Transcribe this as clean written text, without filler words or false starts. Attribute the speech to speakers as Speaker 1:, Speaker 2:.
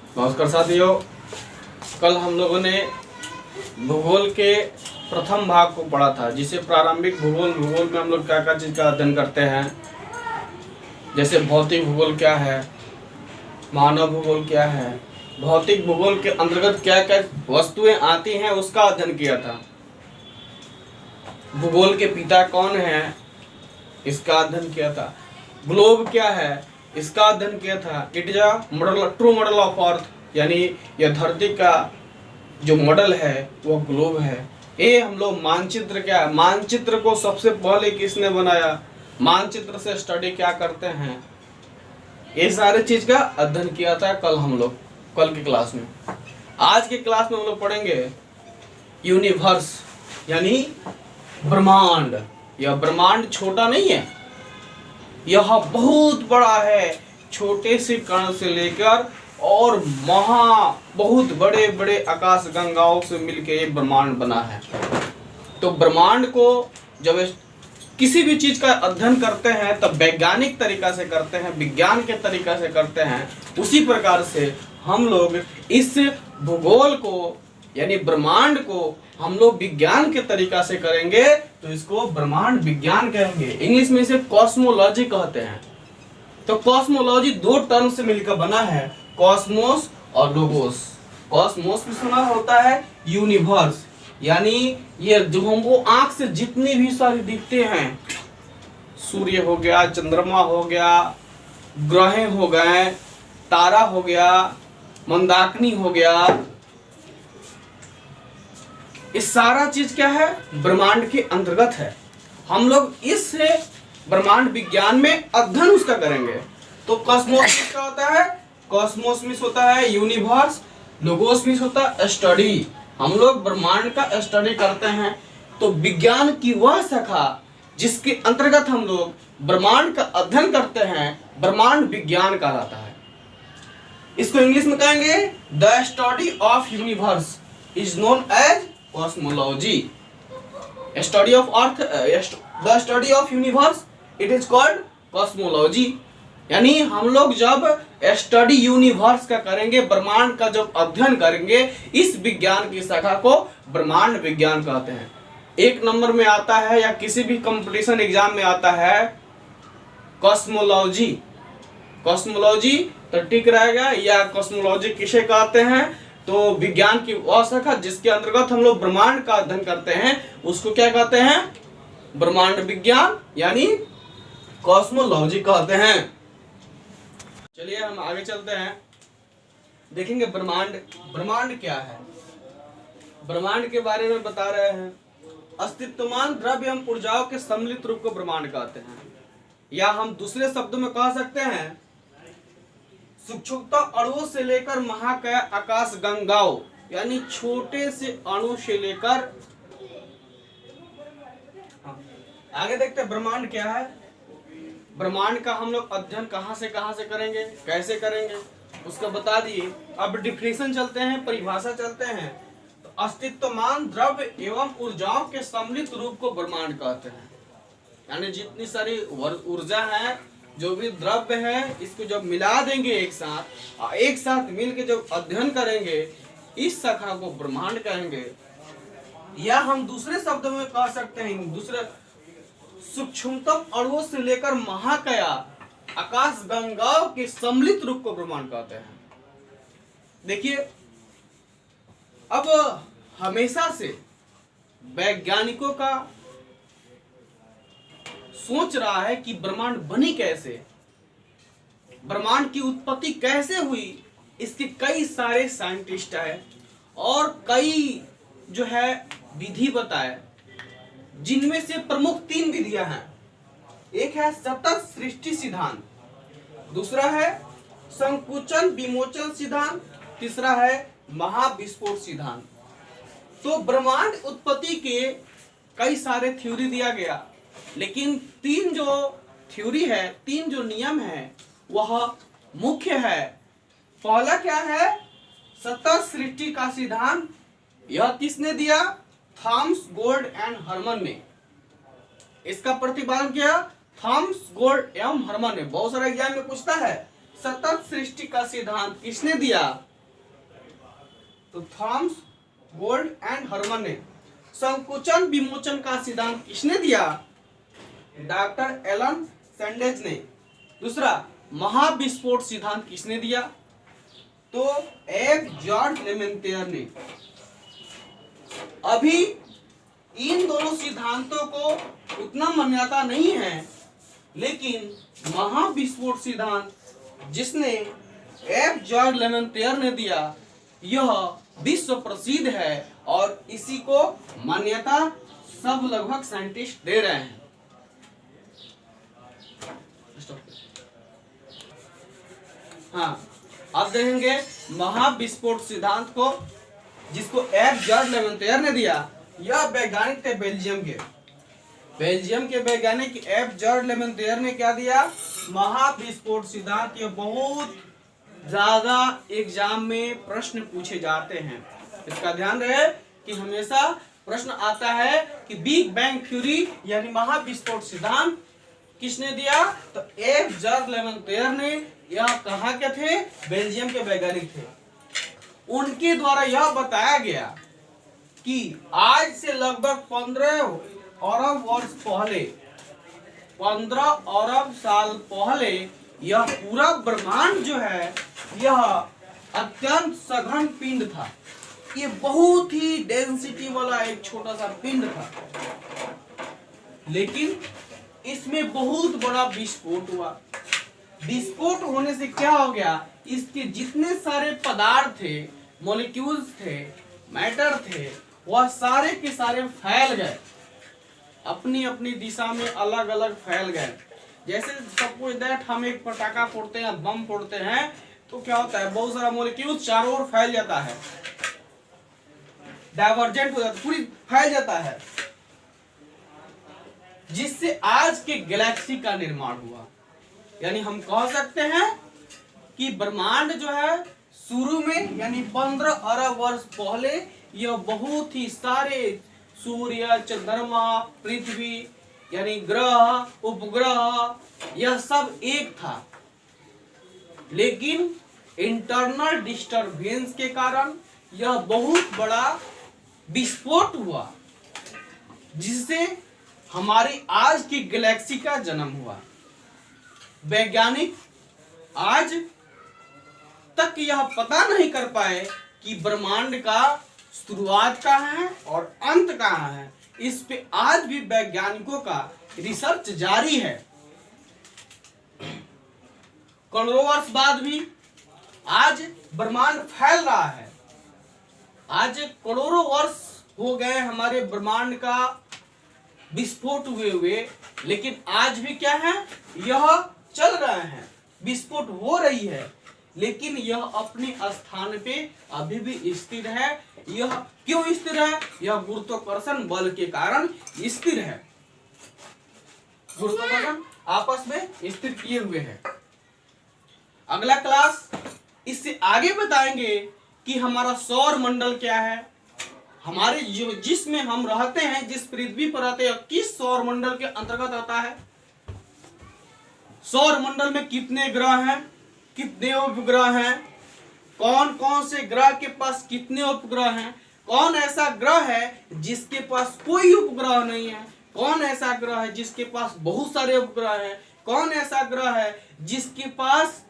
Speaker 1: नमस्कार साथियों, कल हम लोगों ने भूगोल के प्रथम भाग को पढ़ा था, जिसे प्रारंभिक भूगोल में हम लोग क्या क्या चीज़ का अध्ययन करते हैं। जैसे भौतिक भूगोल क्या है, मानव भूगोल क्या है, भौतिक भूगोल के अंतर्गत क्या क्या वस्तुएं आती हैं उसका अध्ययन किया था। भूगोल के पिता कौन है इसका अध्ययन किया था। ग्लोब क्या है इसका अध्ययन किया था। It is a model, true model of earth, यानी यह धरती का जो मॉडल है वह ग्लोब है। ये हम लोग मानचित्र क्या है, मानचित्र को सबसे पहले किसने बनाया, मानचित्र से स्टडी क्या करते हैं, ये सारे चीज का अध्ययन किया था कल हम लोग, कल की क्लास में। आज के क्लास में हम लोग पढ़ेंगे यूनिवर्स, यानी ब्रह्मांड। यह ब्रह्मांड छोटा नहीं है, यह बहुत बड़ा है। छोटे से कण से लेकर और बहुत बड़े बड़े आकाश गंगाओं से मिलकर ये ब्रह्मांड बना है। तो ब्रह्मांड को जब किसी भी चीज का अध्ययन करते हैं तब वैज्ञानिक तरीका से करते हैं, विज्ञान के तरीका से करते हैं। उसी प्रकार से हम लोग इस भूगोल को यानी ब्रह्मांड को हम लोग विज्ञान के तरीका से करेंगे, तो इसको ब्रह्मांड विज्ञान कहेंगे। इंग्लिश में इसे कॉस्मोलॉजी कहते हैं। तो कॉस्मोलॉजी दो टर्म से मिलकर बना है, कॉस्मोस और लोगोस। कॉस्मोस में सुना होता है यूनिवर्स, यानी ये जो हमको आंख से जितनी भी सारी दिखते हैं, सूर्य हो गया, चंद्रमा हो गया, ग्रह हो गए, तारा हो गया, मंदाकिनी हो गया, ये सारा चीज क्या है, ब्रह्मांड के अंतर्गत है। हम लोग इस ब्रह्मांड विज्ञान में अध्ययन उसका करेंगे। तो कॉस्मोस क्या होता है, कॉस्मोस मीन्स होता है यूनिवर्स, लोगोस मीन्स होता है स्टडी। हम लोग ब्रह्मांड का स्टडी करते हैं। तो विज्ञान की वह शाखा जिसके अंतर्गत हम लोग ब्रह्मांड का अध्ययन करते हैं, ब्रह्मांड विज्ञान कहलाता है। इसको इंग्लिश में कहेंगे the study of universe is known as cosmology. A study of earth, the study of universe, it is called cosmology. यानी हम लोग जब स्टडी यूनिवर्स का करेंगे, ब्रह्मांड का जब अध्ययन करेंगे, इस विज्ञान की शाखा को ब्रह्मांड विज्ञान कहते हैं। एक नंबर में आता है या किसी भी कंपटीशन एग्जाम में आता है कॉस्मोलॉजी। कॉस्मोलॉजी तो ठीक रहेगा, या कॉस्मोलॉजी किसे कहते हैं, तो विज्ञान की वह शाखा जिसके अंतर्गत हम लोग ब्रह्मांड का अध्ययन करते हैं उसको क्या कहते हैं, ब्रह्मांड विज्ञान यानी कॉस्मोलॉजी कहते हैं। चलिए हम आगे चलते हैं, देखेंगे ब्रह्मांड क्या है। ब्रह्मांड के बारे में बता रहे हैं, अस्तित्वमान द्रव्य एवं ऊर्जाओं के सम्मिलित रूप को ब्रह्मांड कहते हैं, या हम दूसरे शब्दों में कह सकते हैं सूक्ष्मतम अणुओं से लेकर महाकाय आकाश गंगाओं, यानी छोटे से अणु से लेकर आगे देखते हैं ब्रह्मांड क्या है। ब्रह्मांड का हम लोग अध्ययन कहां से करेंगे, कैसे करेंगे, उसका बता दिए। अब डिफिनेशन चलते हैं, परिभाषा चलते हैं। तो अस्तित्वमान द्रव्य एवं ऊर्जाओं के सम्मिलित रूप को ब्रह्मांड कहते हैं, यानी जितनी सारी ऊर्जा है, जो भी द्रव्य है, इसको जब मिला देंगे एक साथ मिलके जब अध्ययन करेंगे, इस शाखा को ब्रह्मांड कहेंगे। या हम दूसरे शब्दों में कह सकते हैं, दूसरे सूक्ष्मतम अणुओं से लेकर महाकाय आकाश गंगाओं के सम्मिलित रूप को ब्रह्मांड कहते हैं। देखिए, अब हमेशा से वैज्ञानिकों का सोच रहा है कि ब्रह्मांड बनी कैसे, ब्रह्मांड की उत्पत्ति कैसे हुई। इसके कई सारे साइंटिस्ट हैं और कई जो है विधि बताए, जिनमें से प्रमुख 3 विधियां हैं। एक है सतत सृष्टि सिद्धांत, दूसरा है संकुचन विमोचन सिद्धांत, तीसरा है महाविस्फोट सिद्धांत। तो ब्रह्मांड उत्पत्ति के कई सारे थ्योरी दिया गया, लेकिन 3 जो थ्योरी है, 3 जो नियम है, वह मुख्य है। पहला क्या है, सतत सृष्टि का सिद्धांत। यह किसने दिया, थॉमस गोल्ड एंड हर्मन ने। इसका प्रतिपादन किया थॉमस गोल्ड एवं हर्मन ने। बहुत सारा एग्जाम में पूछता है सतत सृष्टि का सिद्धांत किसने दिया, तो थॉमस गोल्ड एंड हर्मन ने। संकुचन विमोचन का सिद्धांत किसने दिया? डॉक्टर एलन सैंडेज ने। दूसरा, महाविस्फोट सिद्धांत किसने दिया? तो एफ जॉर्ज लेमेंटियर ने। अभी इन दोनों सिद्धांतों को उतना मान्यता नहीं है, लेकिन महाविस्फोट सिद्धांत जिसने एफ जॉर्ज लेमेंटियर ने दिया, यह विश्व प्रसिद्ध है और इसी को मान्यता सब लगभग साइंटिस्ट दे रहे हैं। हाँ, अब देखेंगे महाविस्फोट सिद्धांत को, जिसको एफ जॉर्ज लेमेंटियर ने दिया। यह वैज्ञानिक थे बेल्जियम के वैज्ञानिक एफ जॉर्ज लेमेंटियर ने क्या दिया? महाविस्फोट सिद्धांत। ये बहुत ज्यादा एग्जाम में प्रश्न पूछे जाते हैं, इसका ध्यान रहे कि हमेशा प्रश्न आता है कि बिग बैंग थ्योरी यानी महाविस्फोट सिद्धांत किसने दिया? तो एफ जॉर्ज लेमेंटियर ने। यह कहाँ के थे? बेल्जियम के वैज्ञानिक थे। उनके द्वारा यह बताया गया कि आज से लगभग 15 अरब वर्ष पहले, 15 अरब साल पहले यह पूरा ब्रह्मांड जो है यह अत्यंत सघन पिंड था। ये बहुत ही डेंसिटी वाला एक छोटा सा पिंड था, लेकिन इसमें बहुत बड़ा विस्फोट हुआ। विस्फोट होने से क्या हो गया? इसके जितने सारे पदार्थ थे, मॉलिक्यूल्स थे, मैटर थे, वह सारे के सारे फैल गए, अपनी अपनी दिशा में अलग अलग फैल गए। जैसे सपोज दैट हम एक पटाखा फोड़ते हैं, बम फोड़ते हैं, तो क्या होता है? बहुत सारा मॉलिक्यूल चारों ओर फैल जाता है, डाइवर्जेंट हो जाता है, पूरी फैल जाता है, जिससे आज के गैलेक्सी का निर्माण हुआ। यानी हम कह सकते हैं कि ब्रह्मांड जो है शुरू में यानी 15 अरब वर्ष पहले यह बहुत ही सारे सूर्य, चंद्रमा, पृथ्वी यानी ग्रह, उपग्रह, यह सब एक था, लेकिन इंटरनल डिस्टरबेंस के कारण यह बहुत बड़ा विस्फोट हुआ, जिससे हमारी आज की गैलेक्सी का जन्म हुआ। वैज्ञानिक आज तक यह पता नहीं कर पाए कि ब्रह्मांड का शुरुआत कहाँ है और अंत कहाँ है। इस पे आज भी वैज्ञानिकों का रिसर्च जारी है। करोड़ों वर्ष बाद भी आज ब्रह्मांड फैल रहा है। आज करोड़ों वर्ष हो गए हमारे ब्रह्मांड का विस्फोट हुए, लेकिन आज भी क्या है? यह चल रहे हैं, विस्फोट हो रही है, लेकिन यह अपने स्थान पे अभी भी स्थिर है। यह क्यों स्थिर है? यह गुरुत्वाकर्षण बल के कारण स्थिर है। गुरुत्वाकर्षण आपस में स्थिर किए हुए हैं। अगला क्लास इससे आगे बताएंगे कि हमारा सौर मंडल क्या है, हमारे जो जिसमें हम रहते हैं, जिस पृथ्वी पर रहते हैं, किस सौर मंडल के अंतर्गत आता है। सौर मंडल में कितने ग्रह हैं, कितने उपग्रह हैं, कौन कौन से ग्रह के पास कितने उपग्रह हैं, कौन ऐसा ग्रह है जिसके पास कोई उपग्रह नहीं है, कौन ऐसा ग्रह है जिसके पास बहुत सारे उपग्रह हैं, कौन ऐसा ग्रह है जिसके पास